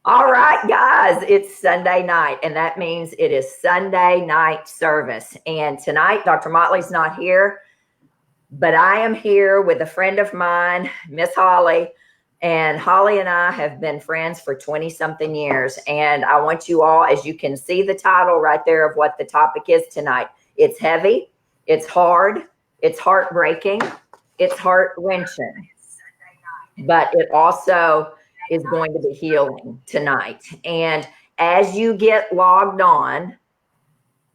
All right, guys, it's Sunday night, and that means it is Sunday night service. And tonight, Dr. Motley's not here, but I am here with a friend of mine, Miss Holly. And Holly and I have been friends for 20-something years. And I want you all, as you can see the title right there of what the topic is tonight, it's heavy, it's hard, it's heartbreaking, it's heart-wrenching, but it also is going to be healing tonight. And as you get logged on,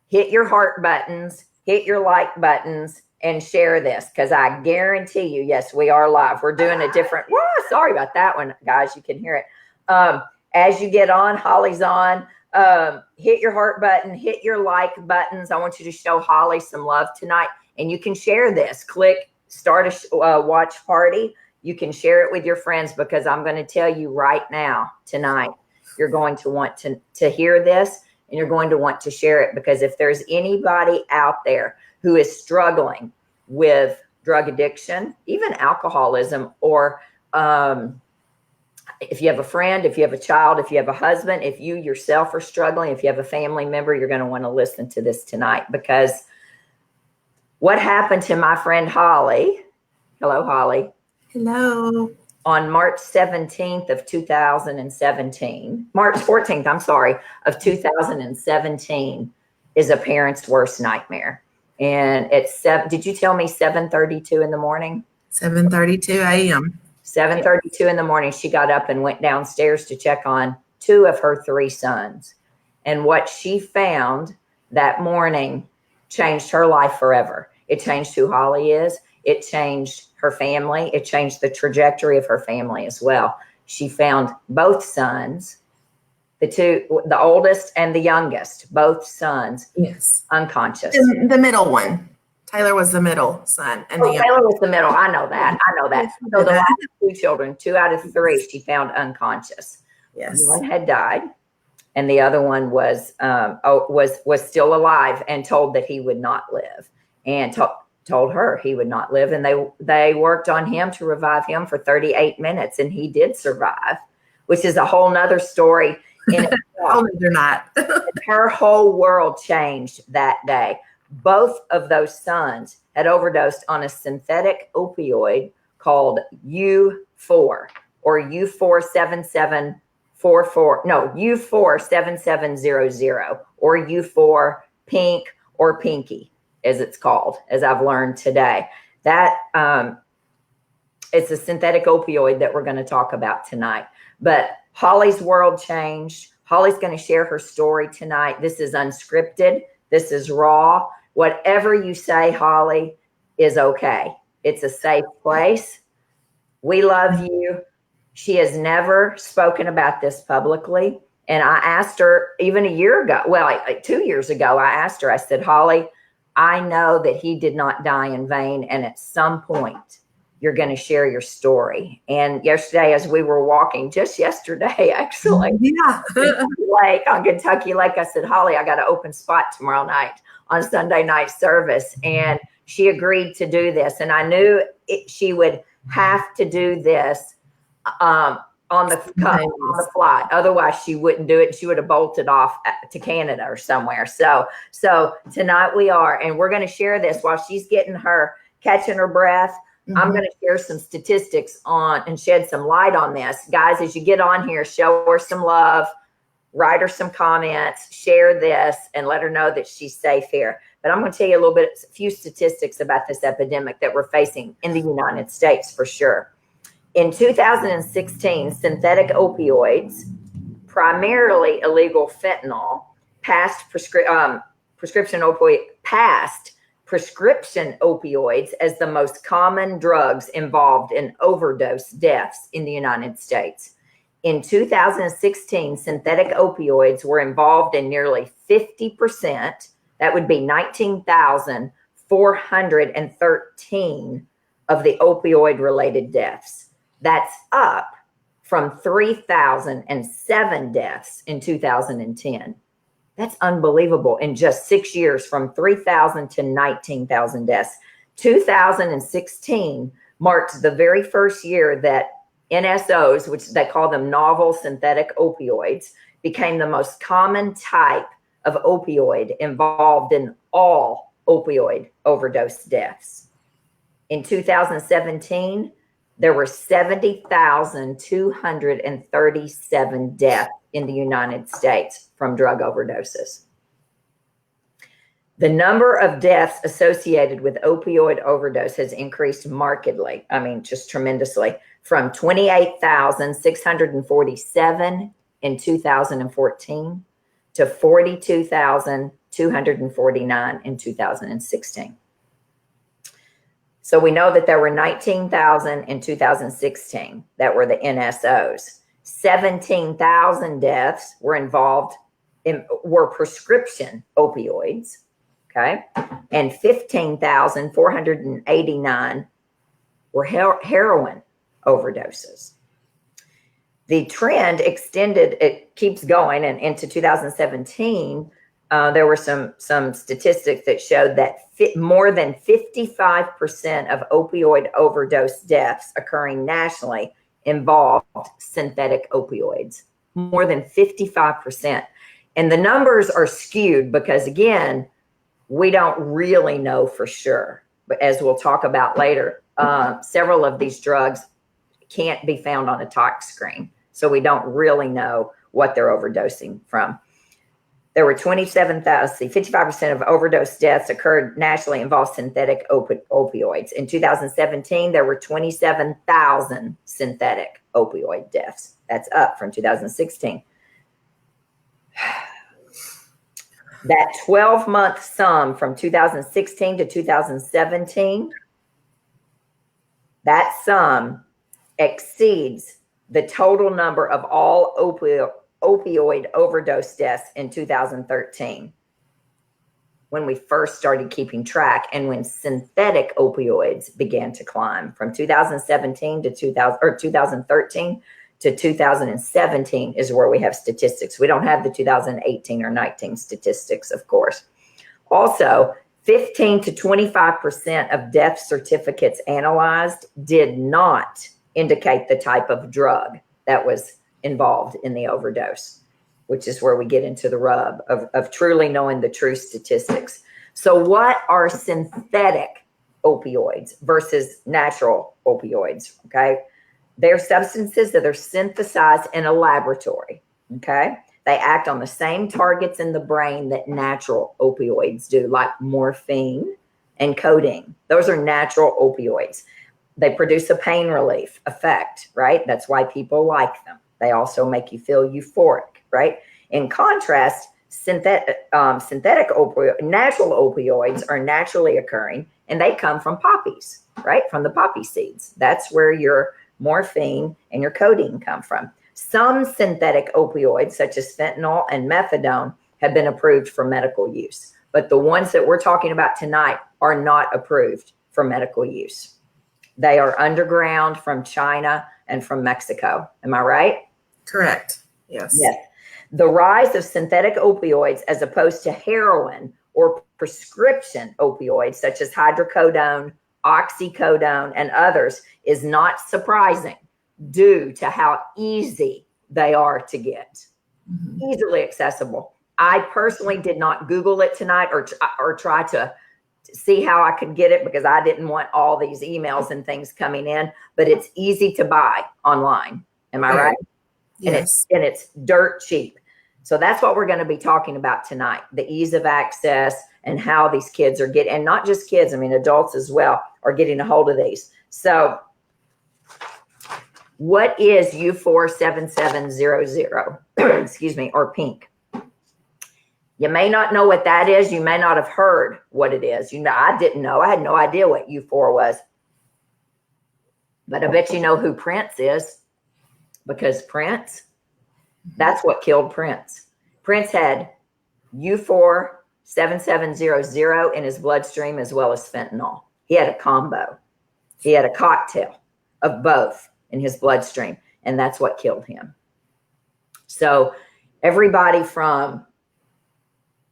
hit your heart buttons, hit your like buttons, and share this, because I guarantee you, yes, we are live. We're doing a different, sorry about that one, guys. You can hear it. As you get on, Holly's on, hit your heart button, hit your like buttons. I want you to show Holly some love tonight, and you can share this. Click start a watch party. You can share it with your friends, because I'm going to tell you right now, tonight, you're going to want to hear this, and you're going to want to share it, because if there's anybody out there who is struggling with drug addiction, even alcoholism, or if you have a friend, if you have a child, if you have a husband, if you yourself are struggling, if you have a family member, you're going to want to listen to this tonight, because what happened to my friend Holly, hello, Holly. Hello. On March 17th of 2017, March 14th, I'm sorry, of 2017 is a parent's worst nightmare. And it's did you tell me 7:32 in the morning? 7:32 a.m. 7:32 in the morning, she got up and went downstairs to check on two of her three sons. And what she found that morning changed her life forever. It changed who Holly is. It changed her family. It changed the trajectory of her family as well. She found both sons, the oldest and the youngest, both sons, yes, unconscious. The middle one. Tyler was the middle son. And Taylor was the middle. I know that. So the last two children, 2 out of 3, she found unconscious. Yes. One had died, and the other one was still alive and told that he would not live, and told her he would not live. And they worked on him to revive him for 38 minutes, and he did survive, which is a whole nother story. Oh, they're not. Her whole world changed that day. Both of those sons had overdosed on a synthetic opioid called U4 or U47744. No, U47700 or U4 Pink or Pinky, as it's called, as I've learned today. That it's a synthetic opioid that we're going to talk about tonight. But Holly's world changed. Holly's going to share her story tonight. This is unscripted. This is raw. Whatever you say, Holly, is okay. It's a safe place. We love you. She has never spoken about this publicly. And I asked her even a year ago, 2 years ago, I asked her, I said, Holly, I know that he did not die in vain. And at some point, you're going to share your story. And yesterday, as we were walking, just yesterday, actually, on Kentucky Lake, I said, Holly, I got an open spot tomorrow night on Sunday night service. And she agreed to do this. And I knew she would have to do this on the fly. Otherwise, she wouldn't do it. She would have bolted off to Canada or somewhere. So tonight we are, and we're going to share this while she's catching her breath. Mm-hmm. I'm going to share some statistics and shed some light on this. Guys, as you get on here, show her some love, write her some comments, share this, and let her know that she's safe here. But I'm going to tell you a few statistics about this epidemic that we're facing in the United States for sure. In 2016, synthetic opioids, primarily illegal fentanyl, passed prescription opioids as the most common drugs involved in overdose deaths in the United States. In 2016, synthetic opioids were involved in nearly 50%. That would be 19,413 of the opioid-related deaths. That's up from 3,007 deaths in 2010. That's unbelievable. In just 6 years, from 3,000 to 19,000 deaths. 2016 marked the very first year that NSOs, which they call them novel synthetic opioids, became the most common type of opioid involved in all opioid overdose deaths. In 2017, there were 70,237 deaths in the United States from drug overdoses. The number of deaths associated with opioid overdose has increased markedly. I mean, just tremendously, from 28,647 in 2014 to 42,249 in 2016. So we know that there were 19,000 in 2016 that were the NSOs. 17,000 deaths were prescription opioids. Okay. And 15,489 were heroin overdoses. The trend extended, it keeps going, and into 2017, there were some statistics that showed that more than 55% of opioid overdose deaths occurring nationally involved synthetic opioids. More than 55%. And the numbers are skewed because, again, we don't really know for sure. But as we'll talk about later, several of these drugs can't be found on a tox screen. So we don't really know what they're overdosing from. There were 55% of overdose deaths occurred nationally involved synthetic opioids. In 2017, there were 27,000 synthetic opioid deaths. That's up from 2016. That 12-month sum from 2016 to 2017, that sum exceeds the total number of all opioid overdose deaths in 2013, when we first started keeping track and when synthetic opioids began to climb. From 2017 to 2013 to 2017 is where we have statistics. We don't have the 2018 or 19 statistics, of course. Also, 15 to 25% of death certificates analyzed did not indicate the type of drug that was involved in the overdose, which is where we get into the rub of truly knowing the true statistics. So what are synthetic opioids versus natural opioids? Okay. They're substances that are synthesized in a laboratory. Okay. They act on the same targets in the brain that natural opioids do, like morphine and codeine. Those are natural opioids. They produce a pain relief effect, right? That's why people like them. They also make you feel euphoric, right? In contrast, natural opioids are naturally occurring, and they come from poppies, right? From the poppy seeds. That's where your morphine and your codeine come from. Some synthetic opioids, such as fentanyl and methadone, have been approved for medical use. But the ones that we're talking about tonight are not approved for medical use. They are underground from China and from Mexico. Am I right? Correct. Yes. Yes. The rise of synthetic opioids as opposed to heroin or prescription opioids such as hydrocodone, oxycodone, and others is not surprising due to how easy they are to get. Mm-hmm. Easily accessible. I personally did not Google it tonight or try to see how I could get it because I didn't want all these emails and things coming in, but it's easy to buy online. Am I right? Yes. And it's dirt cheap. So that's what we're going to be talking about tonight, the ease of access and how these kids are getting, and not just kids, I mean, adults as well are getting a hold of these. So what is U47700, excuse me, or pink? You may not know what that is. You may not have heard what it is. You know, I didn't know. I had no idea what U4 was. But I bet you know who Prince is, because Prince, that's what killed Prince. Prince had U47700 in his bloodstream as well as fentanyl. He had a combo. He had a cocktail of both in his bloodstream, and that's what killed him. So everybody from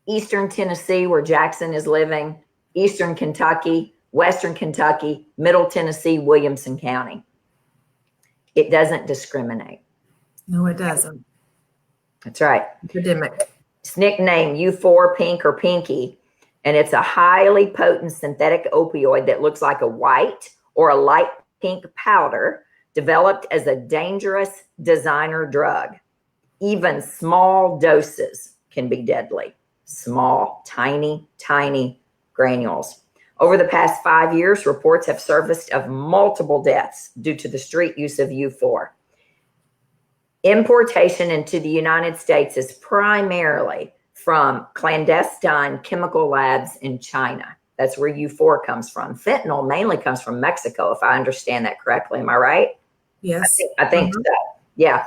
Eastern Tennessee, where Jackson is living, Eastern Kentucky, Western Kentucky, Middle Tennessee, Williamson County. It doesn't discriminate. No, it doesn't. That's right. Epidemic. It's nicknamed U4 pink or pinky, and it's a highly potent synthetic opioid that looks like a white or a light pink powder developed as a dangerous designer drug. Even small doses can be deadly. Small, tiny, tiny granules. Over the past 5 years, reports have surfaced of multiple deaths due to the street use of U4. Importation into the United States is primarily from clandestine chemical labs in China. That's where U4 comes from. Fentanyl mainly comes from Mexico, if I understand that correctly. Am I right? Yes. I think so. Yeah.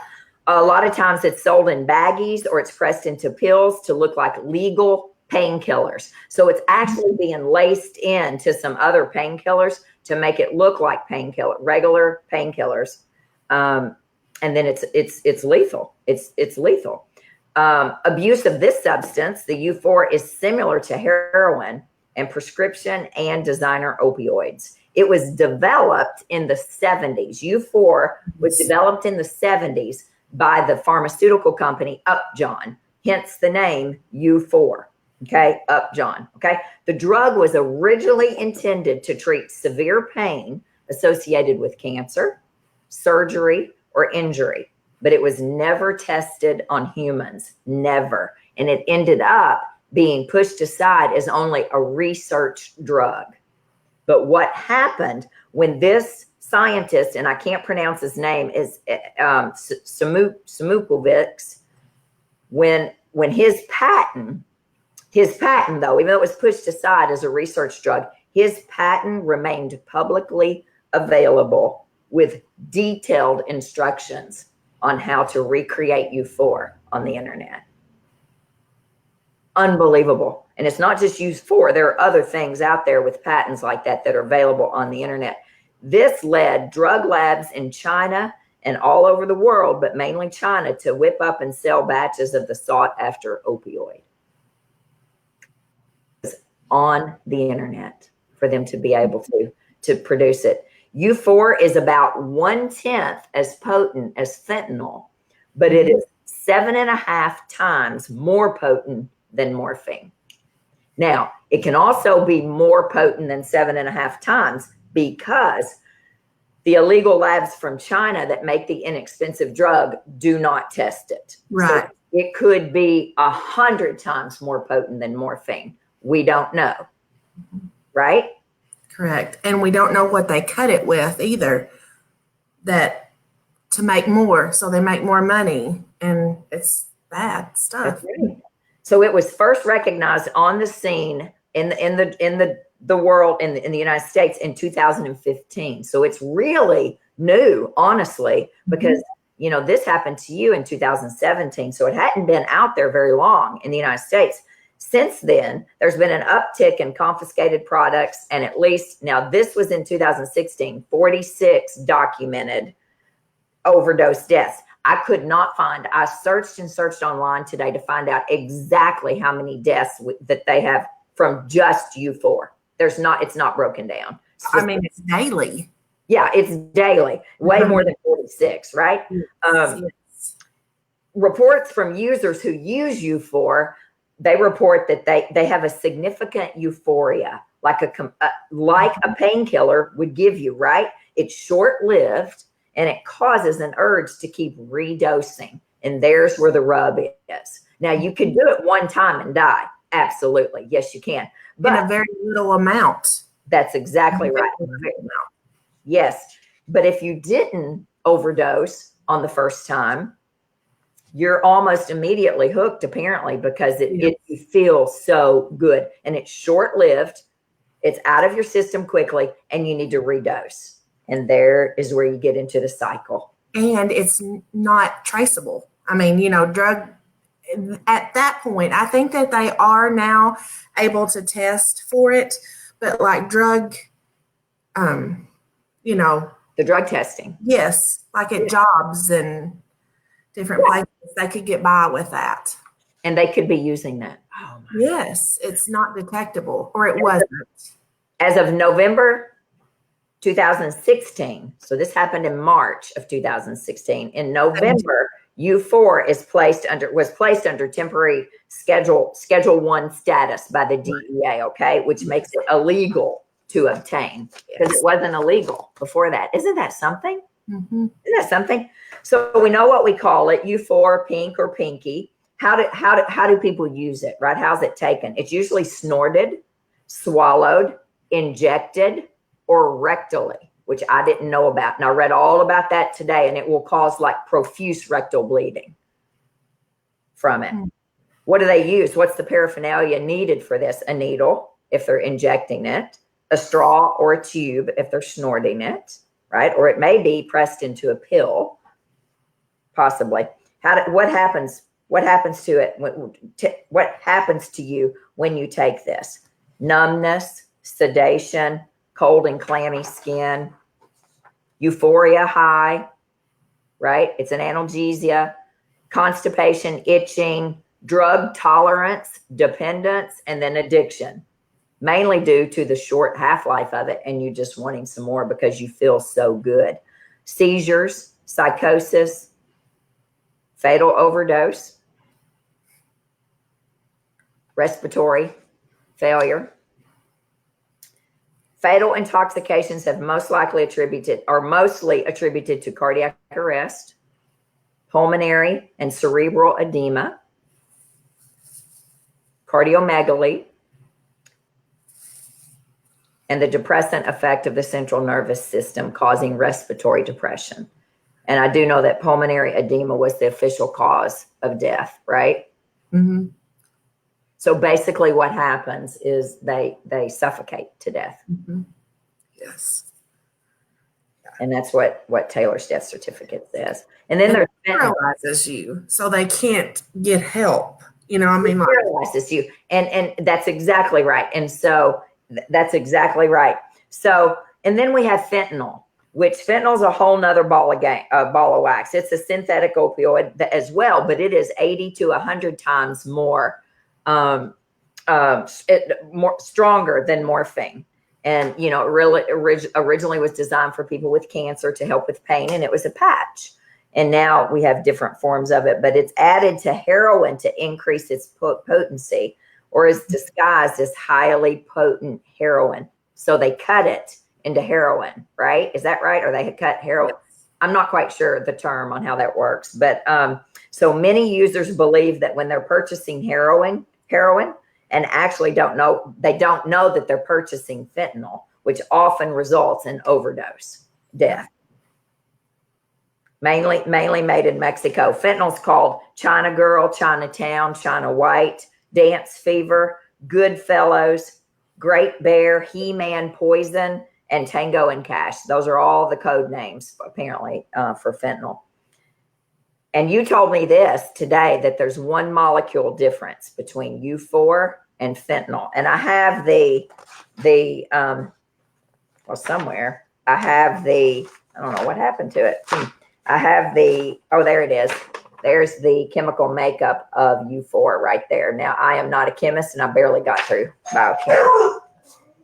A lot of times it's sold in baggies or it's pressed into pills to look like legal painkillers. So it's actually being laced into some other painkillers to make it look like regular painkillers. And then it's lethal. It's lethal. Abuse of this substance, the U4, is similar to heroin and prescription and designer opioids. It was developed in the 70s. U4 was developed in the 70s by the pharmaceutical company Upjohn, hence the name U4. Okay, Upjohn. Okay, the drug was originally intended to treat severe pain associated with cancer, surgery, or injury, but it was never tested on humans, never. And it ended up being pushed aside as only a research drug. But what happened when this scientist, and I can't pronounce his name, is Samukovics, when his patent though, even though it was pushed aside as a research drug, his patent remained publicly available with detailed instructions on how to recreate U4 on the internet. Unbelievable. And it's not just U4. There are other things out there with patents like that are available on the internet. This led drug labs in China and all over the world, but mainly China, to whip up and sell batches of the sought after opioid on the internet for them to be able to produce it. U4 is about 1/10 as potent as fentanyl, but it is 7.5 times more potent than morphine. Now, it can also be more potent than 7.5 times because the illegal labs from China that make the inexpensive drug do not test it. Right. So it could be 100 times more potent than morphine. We don't know. Right? Correct. And we don't know what they cut it with either, that to make more, so they make more money, and it's bad stuff. So it was first recognized on the scene in the world, in the United States, in 2015. So it's really new, honestly, because this happened to you in 2017. So it hadn't been out there very long in the United States. Since then, there's been an uptick in confiscated products, and at least, now this was in 2016, 46 documented overdose deaths. I could not find, I searched and searched online today to find out exactly how many deaths that they have from just U4. It's not broken down. I mean, it's daily. Yeah, it's daily, way more than 46, right? Yes. Reports from users who use U4, they report that they have a significant euphoria, like a painkiller would give you, right? It's short-lived, and it causes an urge to keep redosing. And there's where the rub is. Now, you can do it one time and die. Absolutely. Yes, you can. But in a very little amount. That's exactly right. Yes. But if you didn't overdose on the first time, you're almost immediately hooked, apparently, because you feel so good. And it's short-lived. It's out of your system quickly, and you need to redose. And there is where you get into the cycle. And it's not traceable. I mean, drug, at that point, I think that they are now able to test for it, but like drug, the drug testing. Yes, like at jobs and different places, they could get by with that. And they could be using that. Oh my yes, it's not detectable, or it wasn't. As of November 2016. So this happened in March of 2016. In November, U4 was placed under temporary Schedule 1 status by the DEA, okay, which makes it illegal to obtain because it wasn't illegal before that. Isn't that something? Mm-hmm. Isn't that something? So we know what we call it, U4, pink or pinky. How do people use it, right? How's it taken? It's usually snorted, swallowed, injected, or rectally, which I didn't know about. And I read all about that today, and it will cause like profuse rectal bleeding from it. What do they use? What's the paraphernalia needed for this? A needle, if they're injecting it, a straw or a tube, if they're snorting it, right? Or it may be pressed into a pill, possibly. What happens to it? What happens to you when you take this? Numbness, sedation, cold and clammy skin, euphoria high, right? It's an analgesia, constipation, itching, drug tolerance, dependence, and then addiction, mainly due to the short half-life of it and you just wanting some more because you feel so good. Seizures, psychosis, fatal overdose, respiratory failure. Fatal intoxications have mostly attributed to cardiac arrest, pulmonary and cerebral edema, cardiomegaly, and the depressant effect of the central nervous system causing respiratory depression. And I do know that pulmonary edema was the official cause of death, right? Mm-hmm. So basically what happens is they suffocate to death. Mm-hmm. Yes. And that's what Taylor's death certificate says. And then there's paralyzes you, so they can't get help. You know, I mean, like, paralyzes you. And that's exactly right. And so that's exactly right. So, and then we have fentanyl, which fentanyl is a whole nother ball of wax. It's a synthetic opioid as well, but it is 80 to 100 times more stronger than morphine. And, you know, it really originally was designed for people with cancer to help with pain, and it was a patch. And now we have different forms of it, but it's added to heroin to increase its potency, or is disguised as highly potent heroin. So they cut it into heroin, right? Is that right? Or they had cut heroin? I'm not quite sure the term on how that works, but so many users believe that when they're purchasing heroin, and actually don't know that they're purchasing fentanyl, which often results in overdose death. Mainly made in Mexico. Fentanyl's called China Girl, Chinatown, China White, Dance Fever, Goodfellows, Great Bear, He-Man Poison, and Tango and Cash. Those are all the code names, apparently, for fentanyl. And you told me this today, that there's one molecule difference between U4 and fentanyl. And I have somewhere, I don't know what happened to it. I have there it is. There's the chemical makeup of U4 right there. Now, I am not a chemist, and I barely got through biochemistry.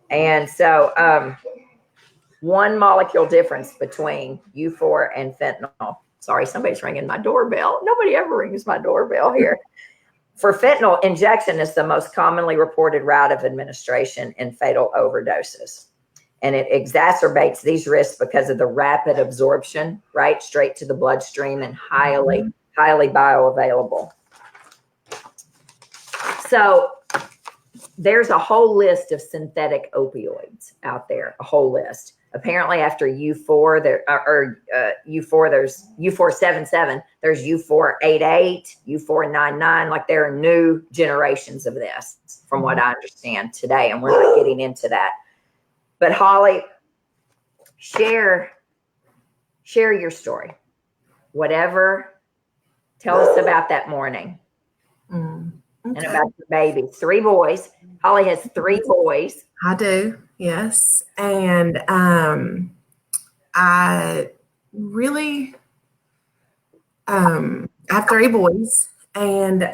And so one molecule difference between U4 and fentanyl. Sorry, somebody's ringing my doorbell. Nobody ever rings my doorbell here. For fentanyl, injection is the most commonly reported route of administration in fatal overdoses. And it exacerbates these risks because of the rapid absorption, right, straight to the bloodstream, and highly bioavailable. So there's a whole list of synthetic opioids out there, a whole list. Apparently after U4, there's U477, there's U488, U499, like there are new generations of this from what I understand today, and we're not getting into that. But Holly, share your story. Whatever, tell us about that morning. Okay. And about your baby. 3 boys. Holly has 3 boys. I do, yes. And I really I have 3 boys, and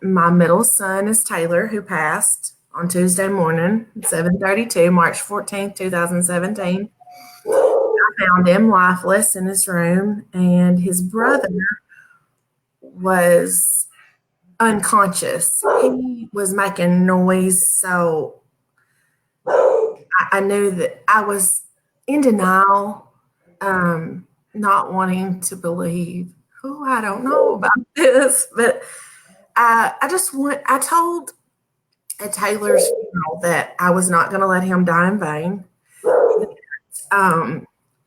my middle son is Taylor, who passed on Tuesday morning, 7:32, March 14th, 2017. I found him lifeless in his room, and his brother was unconscious. He was making noise, so I knew that I was in denial, not wanting to believe. Oh, I don't know about this, but I told at Taylor's funeral that I was not going to let him die in vain.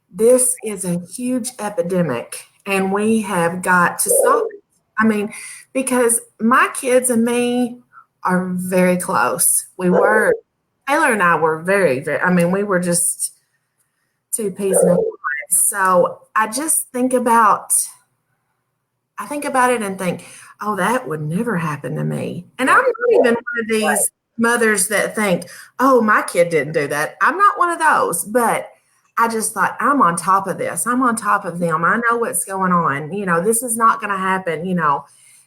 This is a huge epidemic, and we have got to stop it. I mean, because my kids and me are very close. Taylor and I were very, very, I mean, we were just two peas in a pod. So I think about it and think, oh, that would never happen to me. And I'm not even one of these mothers that think, oh, my kid didn't do that. I'm not one of those, but I just thought, I'm on top of this. I'm on top of them. I know what's going on. This is not going to happen.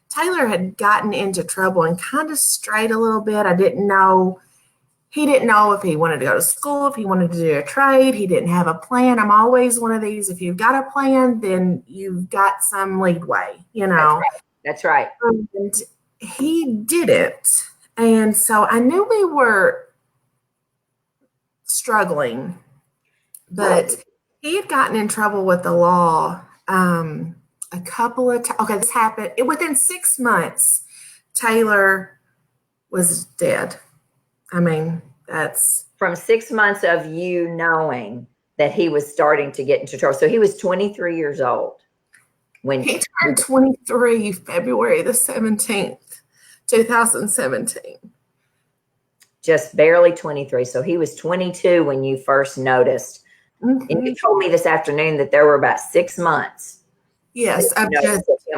Taylor had gotten into trouble and kind of strayed a little bit. He didn't know if he wanted to go to school, if he wanted to do a trade. He didn't have a plan. I'm always one of these, if you've got a plan, then you've got some leadway, That's right. And he didn't. And so I knew we were struggling, but he had gotten in trouble with the law a couple of times. Okay, this happened within 6 months. Taylor was dead. I mean, that's from 6 months of you knowing that he was starting to get into trouble. So he was 23 years old when he turned 23 February the 17th, 2017. Just barely 23. So he was 22 when you first noticed. Mm-hmm. And you told me this afternoon that there were about 6 months. Yes. I'm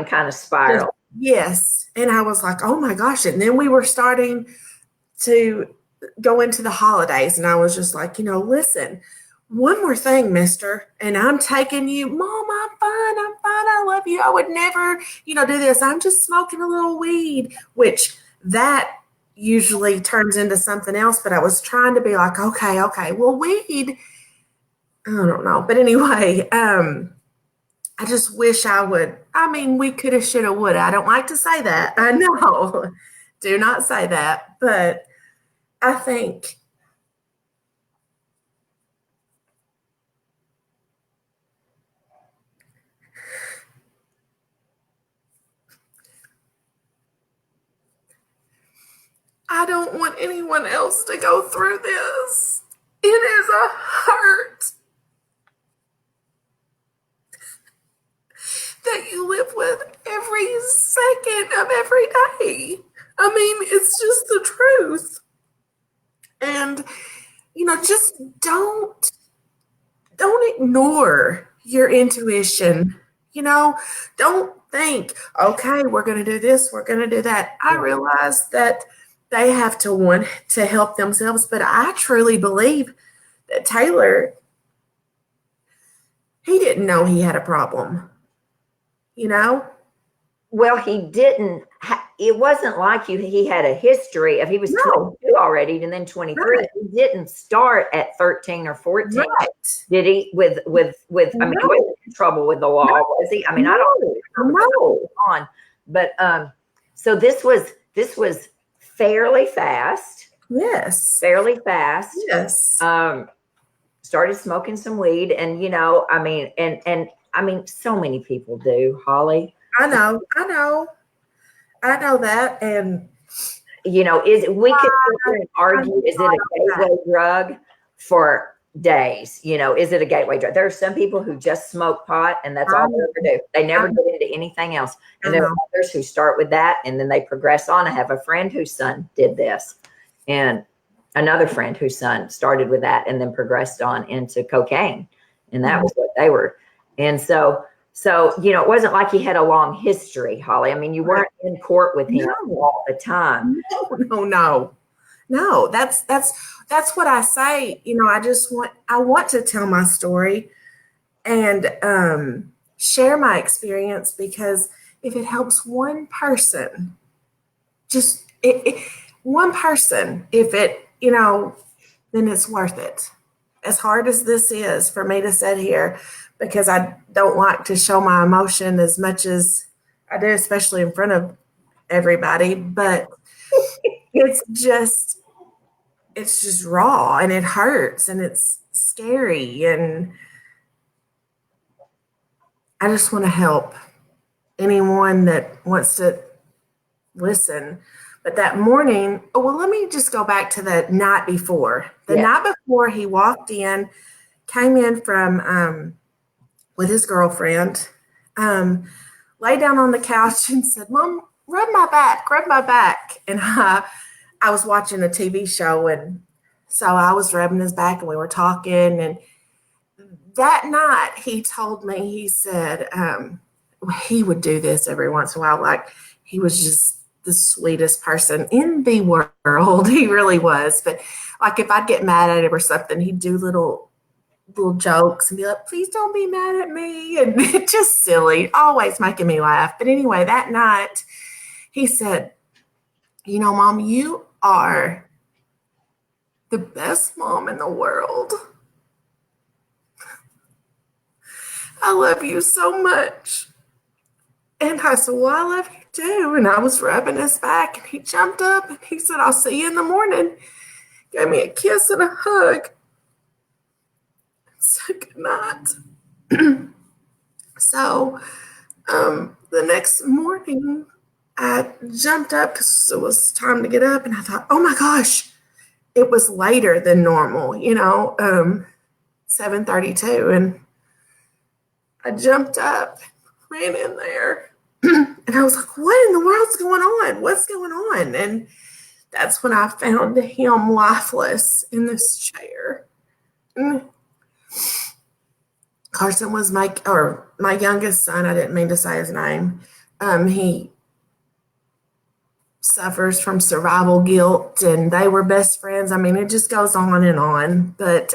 kind of spiral. Yes. And I was like, oh my gosh. And then we were starting to go into the holidays, and I was just like, listen, one more thing, mister, and I'm taking you. Mom, I'm fine. I love you. I would never, do this. I'm just smoking a little weed, which that usually turns into something else. But I was trying to be like, okay. Well, weed, I don't know. But anyway, I just wish I would. I mean, we could have, should have, would have. I don't like to say that. I know. Do not say that. But I think I don't want anyone else to go through this. It is a hurt that you live with every second of every day. I mean, it's just the truth. And, just don't ignore your intuition. Don't think, okay, we're going to do this, we're going to do that. I realize that they have to want to help themselves, but I truly believe that Taylor, he didn't know he had a problem. Well, he didn't. It wasn't like he had a history of, he was 22 already and then 23. Right. He didn't start at 13 or 14. Right. Did he? With I mean, he wasn't in trouble with the law, was he? I mean, I don't know. But so this was fairly fast. Yes. Fairly fast. Yes. Started smoking some weed, and I mean, so many people do, Holly. I know that. And we could argue, is it a gateway drug for days? Is it a gateway drug? There are some people who just smoke pot and that's all they ever do. They never get into anything else. And there are others who start with that and then they progress on. I have a friend whose son did this, and another friend whose son started with that and then progressed on into cocaine. And that was what they were. And so, it wasn't like he had a long history, Holly. I mean, you weren't in court with him all the time. No. That's what I say. I want to tell my story and share my experience, because if it helps one person, one person, if it, then it's worth it. as hard as this is for me to sit here, because I don't like to show my emotion as much as I do, especially in front of everybody, but it's just raw, and it hurts, and it's scary, and I just want to help anyone that wants to listen. But that morning, oh, well, let me just go back to the night before. The night before, he walked in, came in from with his girlfriend, lay down on the couch and said, "Mom, rub my back." And I was watching a TV show, and so I was rubbing his back, and we were talking. And that night, he told me, he said, he would do this every once in a while. Like, he was just the sweetest person in the world. He really was. But like, if I'd get mad at him or something, he'd do little jokes and be like, "Please don't be mad at me." And just silly, always making me laugh. But anyway, that night he said, "Mom, you are the best mom in the world. I love you so much." And I said, "Well, I love you too." And I was rubbing his back, and he jumped up and he said, "I'll see you in the morning." Gave me a kiss and a hug. Said good night. So the next morning, I jumped up because it was time to get up, and I thought, oh my gosh, it was later than normal, 7:32, and I jumped up, ran in there, and I was like, what in the world's going on? What's going on? And that's when I found him lifeless in this chair. And Carson was my youngest son. I didn't mean to say his name. He suffers from survival guilt, and they were best friends. I mean, it just goes on and on. But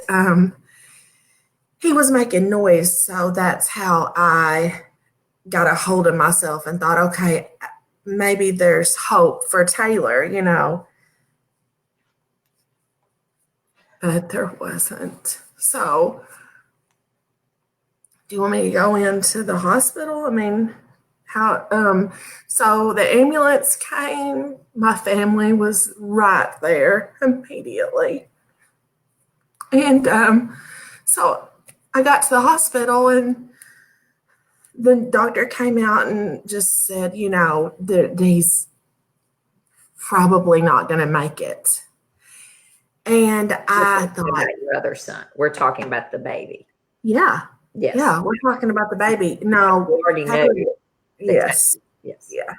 he was making noise, so that's how I got a hold of myself and thought, okay, maybe there's hope for Taylor, But there wasn't. So, do you want me to go into the hospital? I mean, how? So the ambulance came. My family was right there immediately, and so I got to the hospital, and the doctor came out and just said, that he's probably not going to make it. And I thought, about your other son. We're talking about the baby. Yeah. Yes. Yeah, we're talking about the baby. No, we already know. Yes. Yes. Yeah.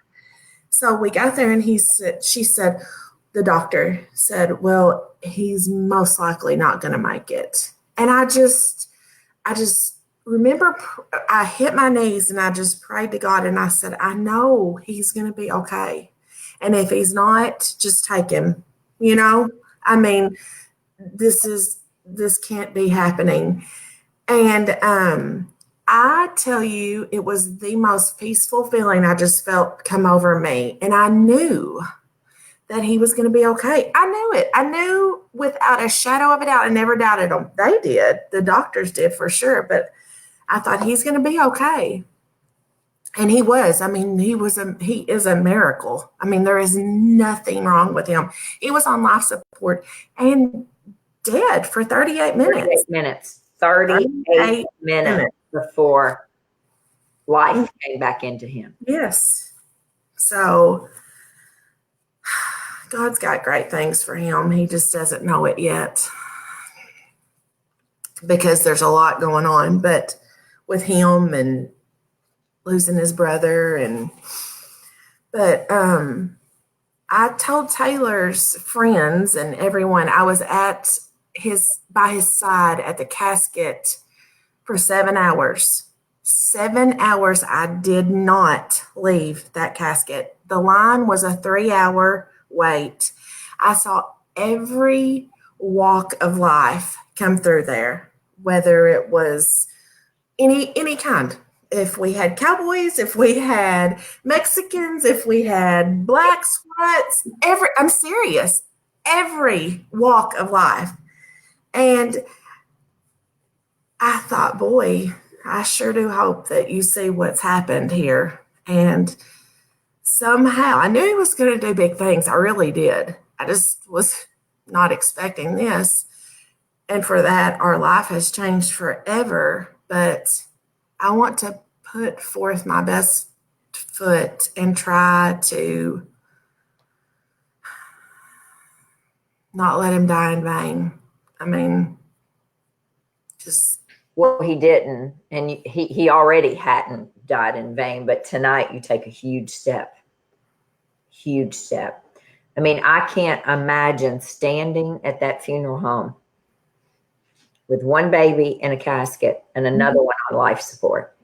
So we got there, and the doctor said, well, he's most likely not going to make it. And I just remember I hit my knees, and I just prayed to God, and I said, I know he's going to be okay. And if he's not, just take him, I mean, this can't be happening. And I tell you, it was the most peaceful feeling I just felt come over me. And I knew that he was going to be okay. I knew it. I knew without a shadow of a doubt. I never doubted them. They did. The doctors did for sure. But I thought he's going to be okay. And he was. I mean, he is a miracle. I mean, there is nothing wrong with him. He was on life support and dead for 38 minutes. 38 minutes before life came back into him. Yes. So God's got great things for him. He just doesn't know it yet because there's a lot going on. But with him and losing his brother, but I told Taylor's friends and everyone, I was by his side at the casket for 7 hours. 7 hours I did not leave that casket. The line was a 3-hour wait. I saw every walk of life come through there, whether it was any kind. If we had cowboys, if we had Mexicans, if we had blacks, whites, I'm serious, every walk of life. And I thought, boy, I sure do hope that you see what's happened here. And somehow I knew he was going to do big things. I really did. I just was not expecting this. And for that, our life has changed forever. But I want to put forth my best foot and try to not let him die in vain. I mean, just. Well, he didn't, and he already hadn't died in vain. But tonight, you take a huge step. Huge step. I mean, I can't imagine standing at that funeral home with one baby in a casket and another one on life support.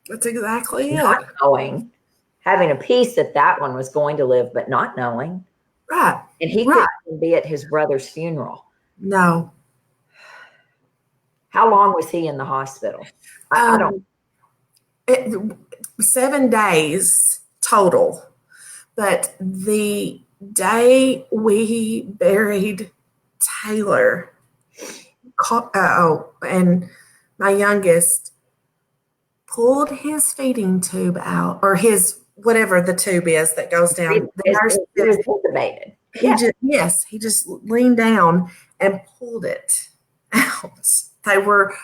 That's exactly it. Not knowing, having a peace that one was going to live, but not knowing. Right. And he couldn't be at his brother's funeral. No. How long was he in the hospital? I don't. 7 days total. But the day we buried Taylor, and my youngest pulled his feeding tube out, or his, whatever the tube is that goes down. He was intubated. He just leaned down and pulled it out. They were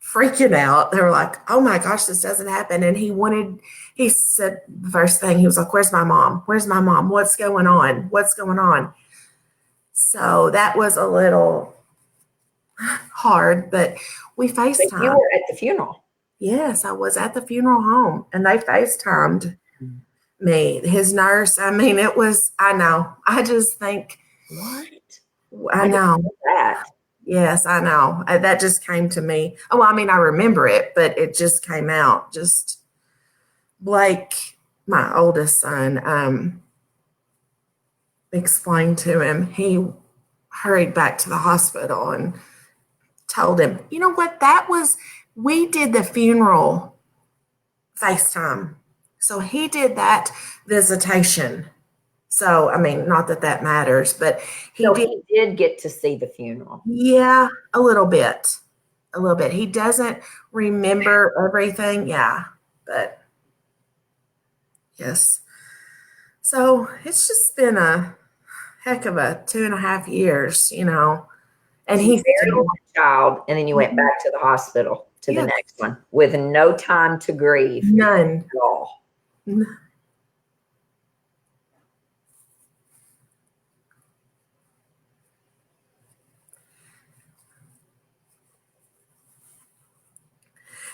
freaking out. They were like, oh my gosh, this doesn't happen. And he said the first thing, he was like, where's my mom? Where's my mom? What's going on? What's going on? So that was a little hard, but we FaceTimed. But you were at the funeral. Yes, I was at the funeral home, and they FaceTimed me, his nurse. I mean, it was, I know. I just think, what? I know. That. Yes, I know. That just came to me. Oh, I mean, I remember it, but it just came out. Just Blake, my oldest son, explained to him. He hurried back to the hospital and told him, you know what, we did the funeral FaceTime. So he did that visitation. So, I mean, not that matters, but he did get to see the funeral. Yeah, a little bit. He doesn't remember everything. Yeah, but yes. So it's just been a heck of a 2.5 years, And he's buried a child, and then you went back to the hospital to the next one with no time to grieve. None at all.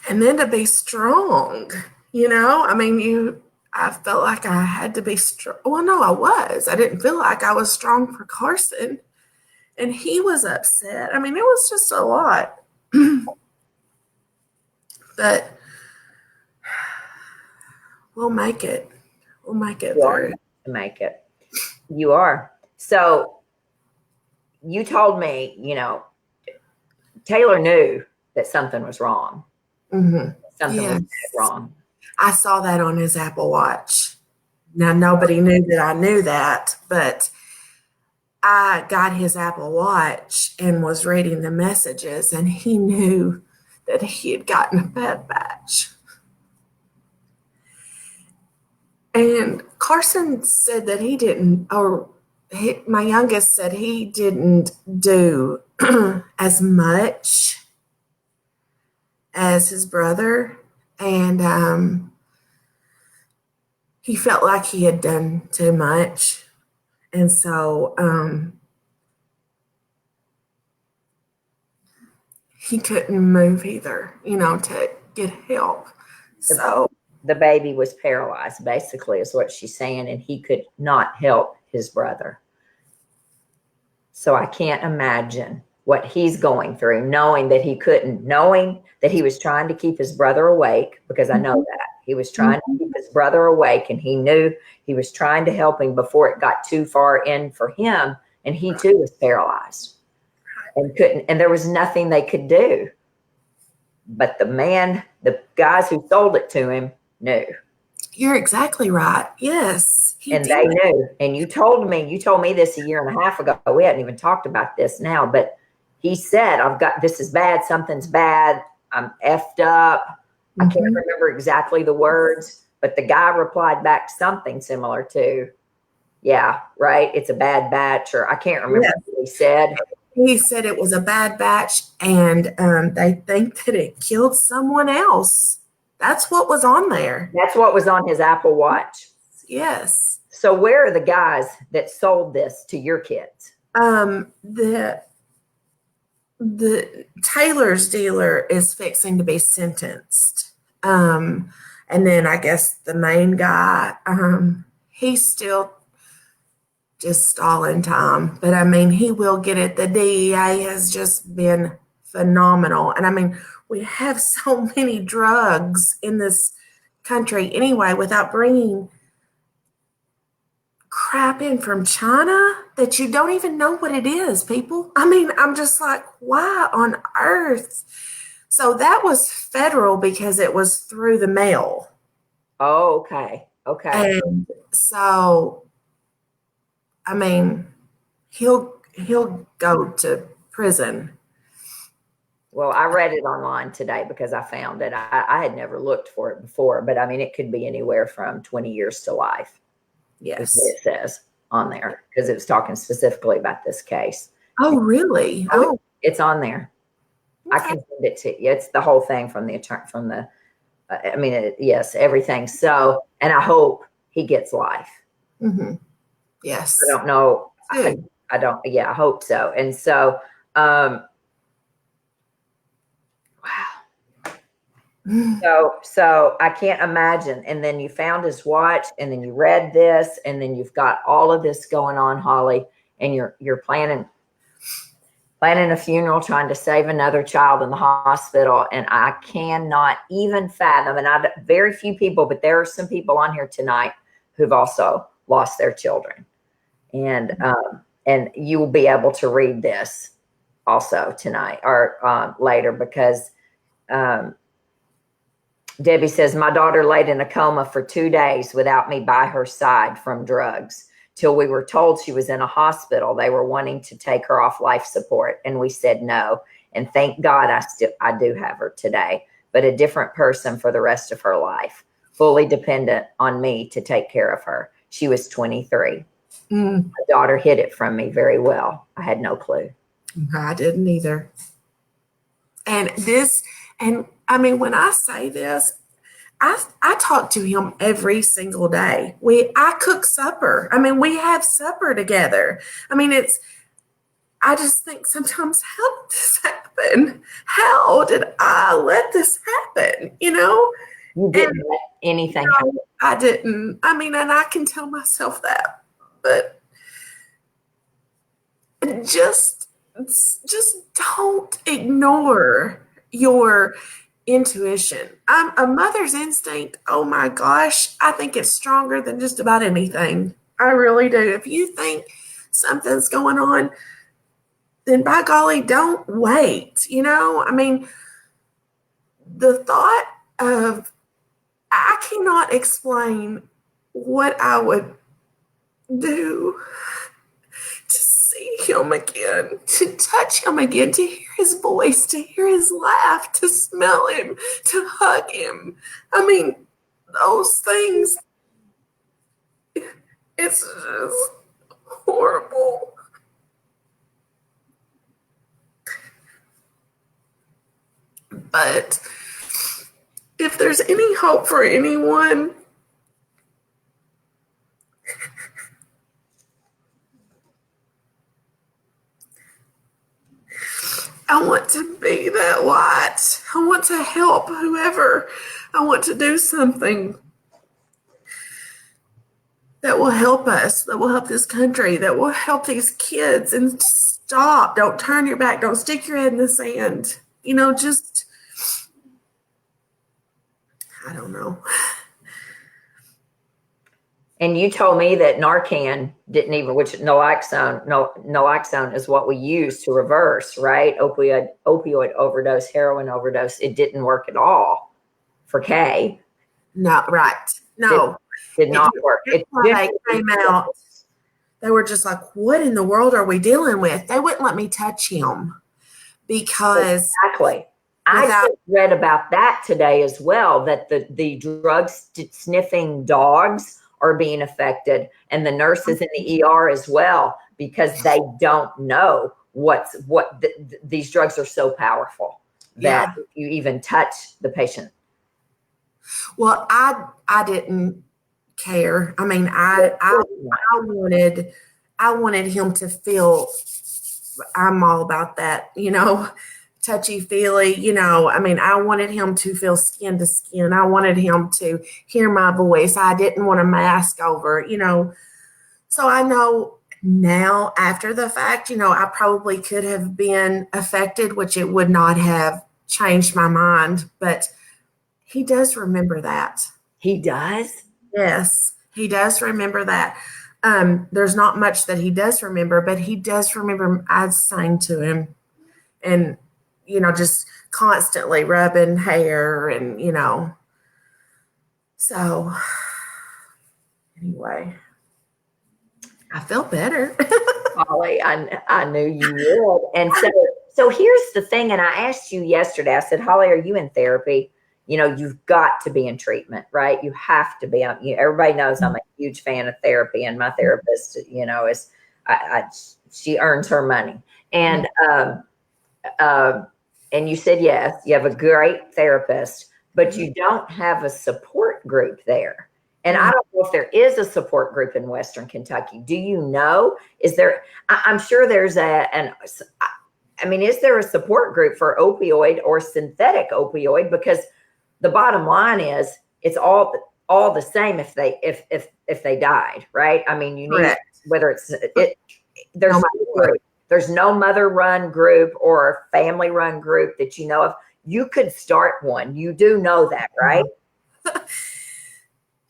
And then to be strong, I mean, I felt like I had to be strong. Well, no, I was. I didn't feel like I was strong for Carson. And he was upset. I mean, it was just a lot. But we'll make it. We'll make it through. Make it. You are. So you told me, Taylor knew that something was wrong. Mm-hmm. Something was wrong. I saw that on his Apple Watch. Now, nobody knew that I knew that, but I got his Apple Watch and was reading the messages, and he knew that he had gotten a bad batch. And Carson said that he didn't, my youngest said he didn't do as much as his brother. And he felt like he had done too much. And so he couldn't move either, to get help. So the baby was paralyzed, basically, is what she's saying, and he could not help his brother. So I can't imagine what he's going through, knowing that he couldn't, knowing that he was trying to keep his brother awake, because I know that. He was trying to keep his brother awake, and he knew he was trying to help him before it got too far in for him, and he too was paralyzed and couldn't, and there was nothing they could do. But the guys who sold it to him knew. You're exactly right. Yes. They knew. And you told me this 1.5 years ago. We hadn't even talked about this now, but he said, this is bad. Something's bad. I'm effed up. I can't Mhm. remember exactly the words, but the guy replied back something similar to, yeah, right. It's a bad batch, or I can't remember Yes. what he said. He said it was a bad batch, and they think that it killed someone else. That's what was on there. That's what was on his Apple Watch. Yes. So where are the guys that sold this to your kids? The Taylor's dealer is fixing to be sentenced. And then I guess the main guy, he's still just stalling time. But I mean, he will get it. The DEA has just been phenomenal. And I mean, we have so many drugs in this country anyway without bringing crap in from China that you don't even know what it is, people. I mean, I'm just like, why on earth? So that was federal because it was through the mail. Oh, okay. Okay. And so, I mean, he'll go to prison. Well, I read it online today because I found it. I had never looked for it before, but I mean, it could be anywhere from 20 years to life. Yes. Is what it says on there, because it was talking specifically about this case. Oh, really? Oh, It's on there. I okay. can send it to you. It's the whole thing from the attorney, from the, I mean, yes, everything. So, and I hope he gets life. Mm-hmm. Yes. I don't know. Good. I don't, yeah, I hope so. And so, wow. So I can't imagine. And then you found his watch, and then you read this, and then you've got all of this going on, Holly, and you're planning a funeral, trying to save another child in the hospital. And I cannot even fathom, and very few people, but there are some people on here tonight who've also lost their children. And you will be able to read this also tonight or later, because Debbie says, my daughter laid in a coma for 2 days without me by her side from drugs. Till we were told she was in a hospital. They were wanting to take her off life support, and we said no. And thank God I do have her today, but a different person for the rest of her life, fully dependent on me to take care of her. She was 23. My daughter hid it from me very well. I had no clue. I didn't either. And I mean, when I say this, I talk to him every single day. I cook supper. I mean, we have supper together. I mean, I just think sometimes, how did this happen? How did I let this happen? You know? You didn't let anything happen. I didn't. I mean, and I can tell myself that, but just don't ignore your intuition. A mother's instinct, oh my gosh, I think it's stronger than just about anything. I really do. If you think something's going on, then by golly, don't wait. You know, I mean, the thought of, I cannot explain what I would do to see him again, to touch him again, to hear his voice, to hear his laugh, to smell him, to hug him. I mean, those things, it's just horrible. But if there's any hope for anyone, I want to be that light. I want to help whoever. I want to do something that will help us, that will help this country, that will help these kids. And stop. Don't turn your back. Don't stick your head in the sand. You know, just, I don't know. And you told me that Narcan didn't even, which naloxone is what we use to reverse, right? Opioid overdose, heroin overdose. It didn't work at all for Kay. No, right. No. Did not work. It came out. They were just like, what in the world are we dealing with? They wouldn't let me touch him because exactly. I just read about that today as well, that the drug sniffing dogs are being affected, and the nurses in the ER as well, because they don't know these drugs are so powerful that if you even touch the patient. Well, I didn't care. I mean, I wanted him to feel, I'm all about that, touchy feely, I mean, I wanted him to feel skin to skin. I wanted him to hear my voice. I didn't want a mask over, So I know now after the fact, I probably could have been affected, which it would not have changed my mind, but he does remember that. He does? Yes, he does remember that. There's not much that he does remember, but he does remember I sang to him and, just constantly rubbing hair and, So anyway, I feel better. Holly, I knew you would. And so here's the thing. And I asked you yesterday, I said, Holly, are you in therapy? You've got to be in treatment, right? You have to be. Everybody knows I'm a huge fan of therapy, and my therapist, is she earns her money. And and you said yes, you have a great therapist, but you don't have a support group there. And I don't know if there is a support group in Western Kentucky. Do you know? Is there? I'm sure there's is there a support group for opioid or synthetic opioid? Because the bottom line is it's all the same if they died, right? I mean, you need whether there's no mother run group or family run group that you know of. You could start one. You do know that, right?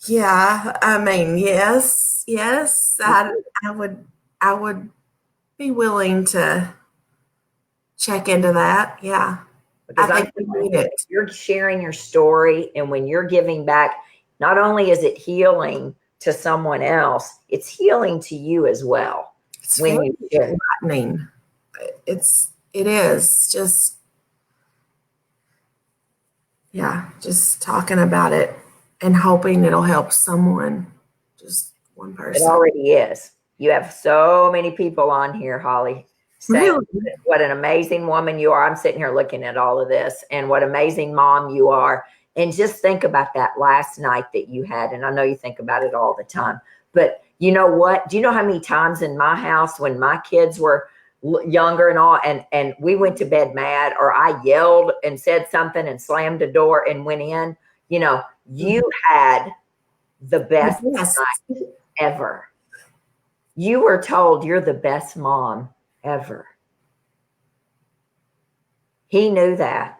Yeah, I mean, yes. I would be willing to check into that. Yeah. Because I think we need it. You're sharing your story, and when you're giving back, not only is it healing to someone else, it's healing to you as well. It's when you share. It is just, just talking about it and hoping it'll help someone, just one person. It already is. You have so many people on here, Holly, saying what an amazing woman you are. I'm sitting here looking at all of this, and what amazing mom you are. And just think about that last night that you had. And I know you think about it all the time, but you know what? Do you know how many times in my house when my kids were younger and all, and we went to bed mad, or I yelled and said something and slammed the door and went in, you had the best night ever. You were told you're the best mom ever. He knew that.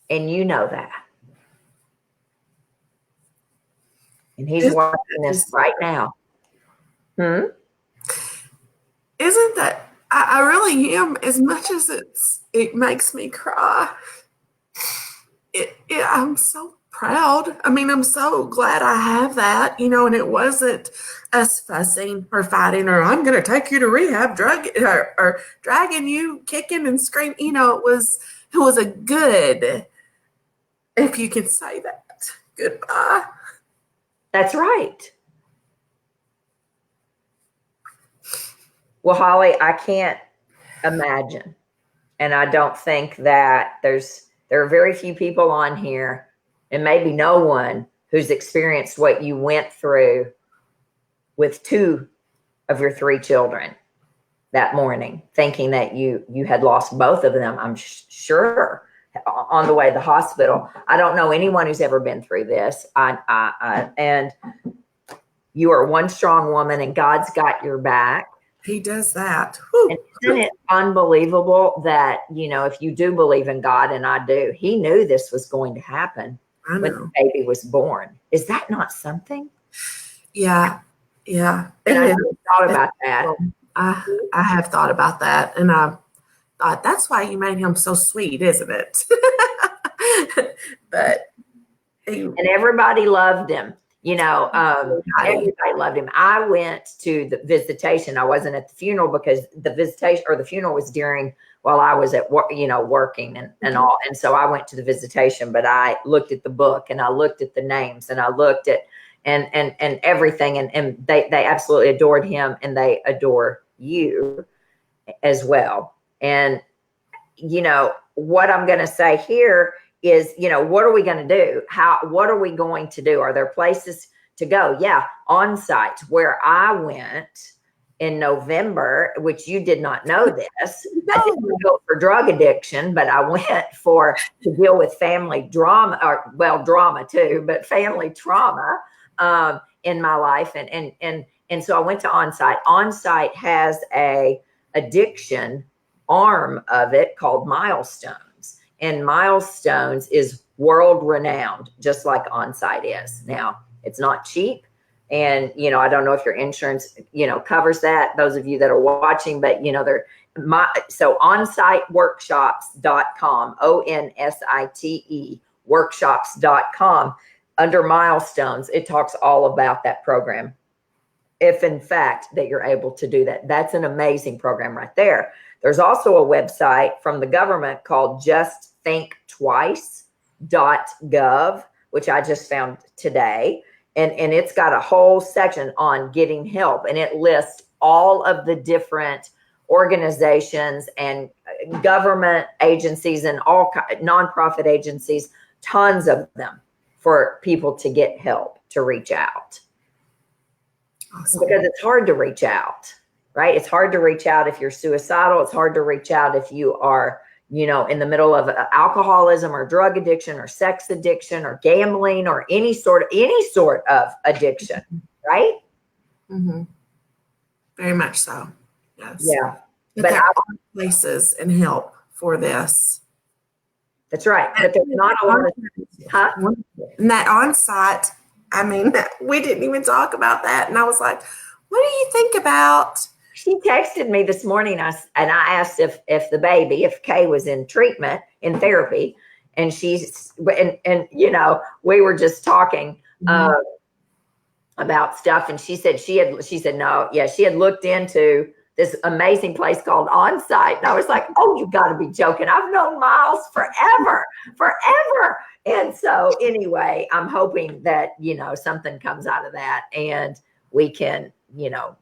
And you know that. And he's watching this right now. Isn't that, I really am, as much as it makes me cry. I'm so proud. I mean, I'm so glad I have that, and it wasn't us fussing or fighting or I'm going to take you to rehab, or dragging you, kicking and screaming. It was a good, if you can say that, goodbye. That's right. Well, Holly, I can't imagine. And I don't think that there are very few people on here, and maybe no one, who's experienced what you went through with 2 of your 3 children that morning, thinking that you had lost both of them, I'm sure, on the way to the hospital. I don't know anyone who's ever been through this. And you are one strong woman, and God's got your back. He does that. And isn't it unbelievable that, if you do believe in God, and I do, he knew this was going to happen when the baby was born. Is that not something? Yeah. And I never thought about that. I have thought about that, and I thought that's why you made him so sweet, isn't it? And everybody loved him. Everybody loved him. I went to the visitation. I wasn't at the funeral because the funeral was while I was at work, working and all. And so I went to the visitation, but I looked at the book and I looked at the names and I looked at and everything. And they absolutely adored him, and they adore you as well. And, what I'm going to say here is, what are we going to do? What are we going to do? Are there places to go? Yeah. On site, where I went in November, which you did not know this. No. I didn't go for drug addiction, but I went to deal with family drama, drama too, but family trauma in my life. And so I went to On-Site. On-Site has a addiction arm of it called Milestones. And Milestones is world renowned, just like On-Site is. Now, it's not cheap. And, I don't know if your insurance, covers that, those of you that are watching, but, so onsiteworkshops.com, ONSITE workshops.com, under Milestones, it talks all about that program. If in fact that you're able to do that, that's an amazing program right there. There's also a website from the government called justthinktwice.gov, which I just found today. And it's got a whole section on getting help. And it lists all of the different organizations and government agencies and all nonprofit agencies, tons of them, for people to get help, to reach out. Awesome. Because it's hard to reach out, right? It's hard to reach out if you're suicidal. It's hard to reach out if you are, in the middle of alcoholism or drug addiction or sex addiction or gambling or any sort of addiction, right? Mm-hmm. Very much so. Yes. Yeah. But there are places and help for this. That's right. But there's not a lot of, And that On-Site, we didn't even talk about that. And I was like, what do you think about? She texted me this morning, and I asked if the baby, if Kay was in treatment, in therapy, and we were just talking about stuff, and she said no, yeah, she had looked into this amazing place called On-Site, and I was like, oh, you got to be joking! I've known Miles forever, and so anyway, I'm hoping that something comes out of that, and we can.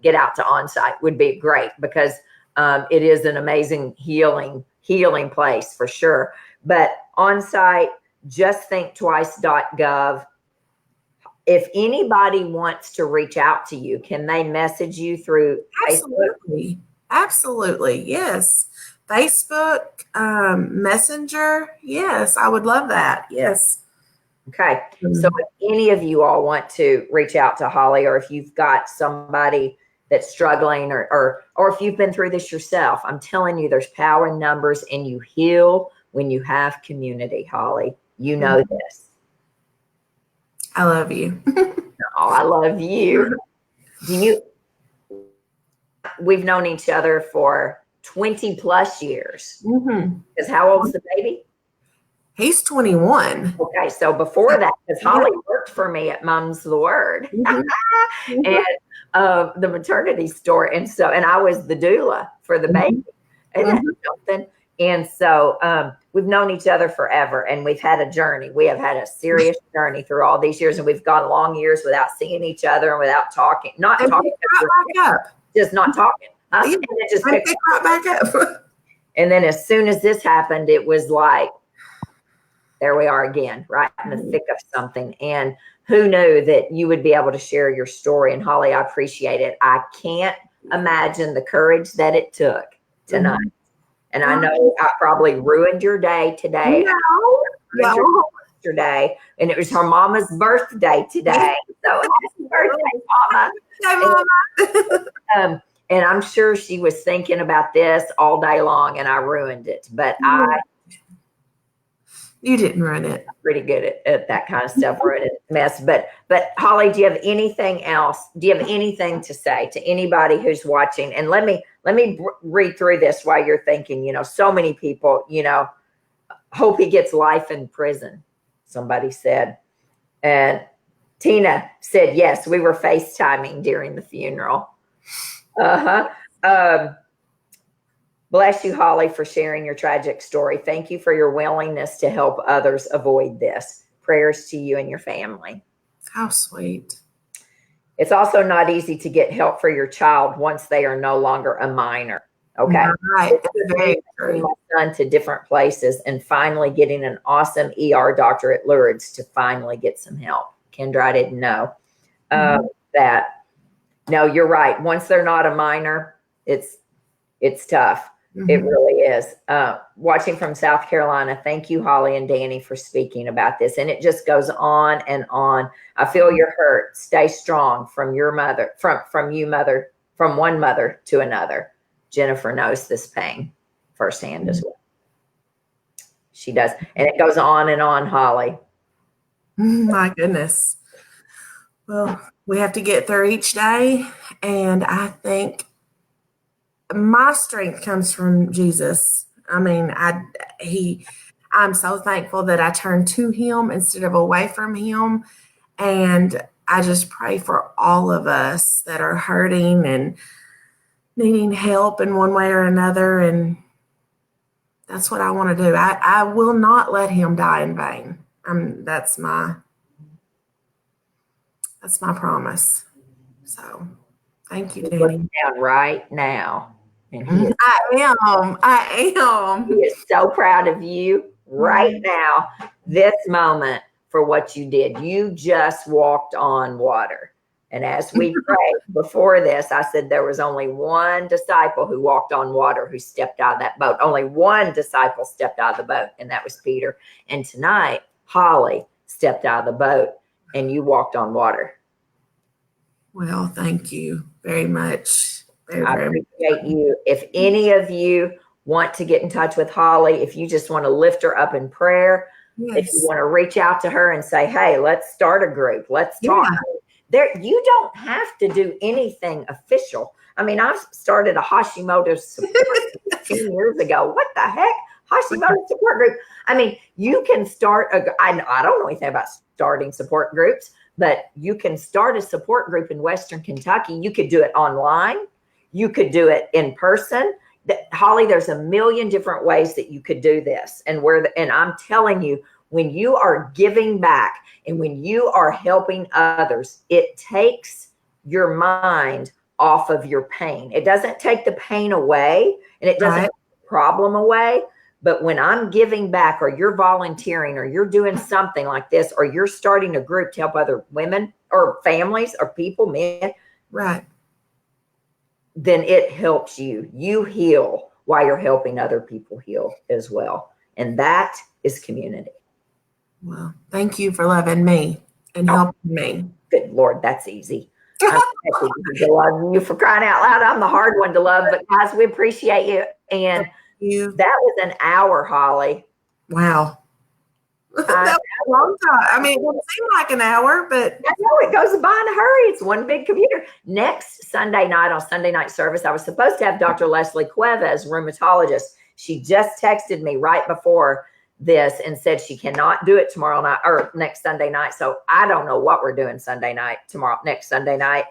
Get out to On-Site would be great, because it is an amazing healing place for sure. But On-Site, justthinktwice.gov. If anybody wants to reach out to you, can they message you through Facebook? Absolutely. Yes. Facebook, Messenger. Yes. I would love that. Yes. Okay. So if any of you all want to reach out to Holly, or if you've got somebody that's struggling, or if you've been through this yourself, I'm telling you, there's power in numbers, and you heal when you have community, Holly. You know this. I love you. Oh, I love you. We've known each other for 20 plus years. Because how old is the baby? He's 21. Okay, so before that, because Holly worked for me at Mom's the Word and the maternity store, and I was the doula for the baby, and that's something. And so we've known each other forever, and we've had a journey. We have had a serious journey through all these years, and we've gone long years without seeing each other and without talking, just not talking. And it just picked right back up. And then as soon as this happened, it was like, there we are again, right in the thick of something. And who knew that you would be able to share your story? And Holly, I appreciate it. I can't imagine the courage that it took tonight. And I know I probably ruined your day today. No. Yesterday, and it was her mama's birthday today. So happy birthday, Mama. Hi, Mama. And I'm sure she was thinking about this all day long, and I ruined it. But You didn't run it. I'm pretty good at that kind of stuff. We're in a mess. But Holly, do you have anything else? Do you have anything to say to anybody who's watching? And let me read through this while you're thinking, so many people, hope he gets life in prison, somebody said. And Tina said, yes, we were FaceTiming during the funeral. Bless you, Holly, for sharing your tragic story. Thank you for your willingness to help others avoid this. Prayers to you and your family. How sweet. It's also not easy to get help for your child once they are no longer a minor. Okay. Right. That's very true. My son to different places and finally getting an awesome ER doctor at Lourdes to finally get some help. Kendra, I didn't know that. No, you're right. Once they're not a minor, it's tough. It really is. Watching from South Carolina. Thank you, Holly and Dani, for speaking about this. And it just goes on and on. I feel your hurt. Stay strong from your mother, from you, mother, from one mother to another. Jennifer knows this pain firsthand as well. She does. And it goes on and on, Holly. My goodness. Well, we have to get through each day. And I think my strength comes from Jesus. I mean, I'm so thankful that I turned to him instead of away from him. And I just pray for all of us that are hurting and needing help in one way or another. And that's what I want to do. I will not let him die in vain. That's my promise. So thank you, Dani. Down right now. And I am. He is so proud of you right now, this moment, for what you did. You just walked on water. And as we prayed before this, I said there was only one disciple who walked on water who stepped out of that boat. Only one disciple stepped out of the boat, and that was Peter. And tonight, Holly stepped out of the boat, and you walked on water. Well, thank you very much. I appreciate you. If any of you want to get in touch with Holly, if you just want to lift her up in prayer, if you want to reach out to her and say, hey, let's start a group, let's talk. You don't have to do anything official. I mean, I've started a Hashimoto support 15 years ago. What the heck? Hashimoto support group. I mean, you can start I don't know anything about starting support groups, but you can start a support group in Western Kentucky. You could do it online. You could do it in person. Holly, there's a million different ways that you could do this. And I'm telling you, when you are giving back and when you are helping others, it takes your mind off of your pain. It doesn't take the pain away, and it doesn't take the problem away. But when I'm giving back, or you're volunteering, or you're doing something like this, or you're starting a group to help other women or families or people, men, right, then it helps you. You heal while you're helping other people heal as well. And that is community. Well, thank you for loving me and helping me. Good Lord, that's easy. I'm happy to love you, for crying out loud. I'm the hard one to love, but guys, we appreciate you. And that was an hour, Holly. Wow. That was a long time. I mean, it doesn't seem like an hour, but I know it goes by in a hurry. It's one big computer. Next Sunday night, on Sunday night service, I was supposed to have Dr. Leslie Cuevas, rheumatologist. She just texted me right before this and said she cannot do it tomorrow night or next Sunday night. So I don't know what we're doing next Sunday night.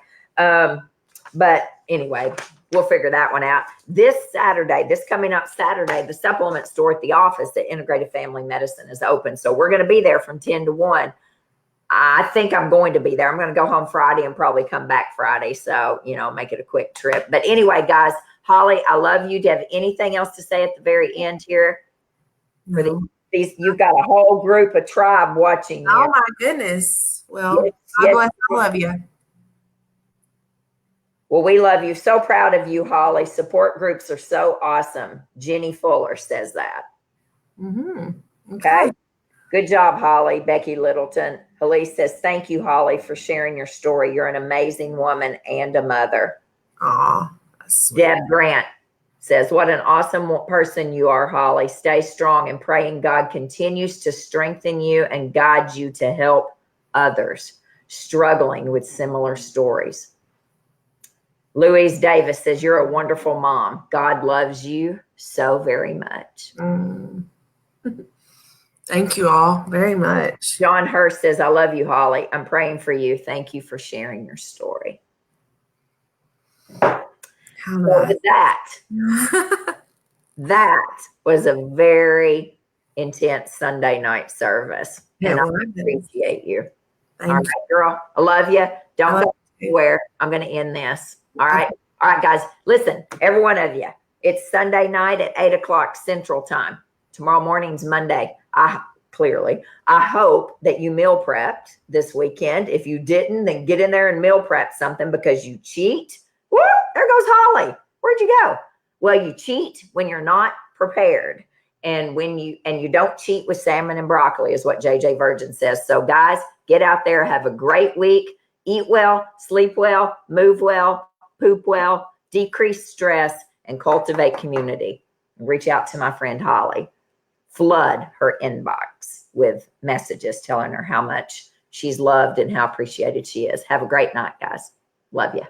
But anyway, we'll figure that one out. This coming up Saturday, the supplement store at the office at Integrated Family Medicine is open. So we're going to be there from 10 to 1. I think I'm going to be there. I'm going to go home Friday and probably come back Friday. So, make it a quick trip. But anyway, guys, Holly, I love you. Do you have anything else to say at the very end here? You've got a whole group, a tribe watching you. Oh my goodness. Well, I love you. Well, we love you. So proud of you, Holly. Support groups are so awesome. Jenny Fuller says that. Okay. Good job, Holly. Becky Littleton. Elise says, thank you, Holly, for sharing your story. You're an amazing woman and a mother. Aw. Deb Grant says, what an awesome person you are, Holly. Stay strong and praying God continues to strengthen you and guide you to help others struggling with similar stories. Louise Davis says, you're a wonderful mom. God loves you so very much. Thank you all very much. John Hurst says, I love you, Holly. I'm praying for you. Thank you for sharing your story. How So nice. that was a very intense Sunday night service. Yeah, And I well, appreciate you. thank All right, girl. I love you. Don't go anywhere. I'm going to end this. All right. All right, guys. Listen, every one of you. It's Sunday night at 8:00 Central Time. Tomorrow morning's Monday. I hope that you meal prepped this weekend. If you didn't, then get in there and meal prep something because you cheat. Woo! There goes Holly. Where'd you go? Well, you cheat when you're not prepared. And you don't cheat with salmon and broccoli is what JJ Virgin says. So guys, get out there, have a great week, eat well, sleep well, move well, poop well, decrease stress, and cultivate community. Reach out to my friend Holly. Flood her inbox with messages telling her how much she's loved and how appreciated she is. Have a great night, guys. Love you.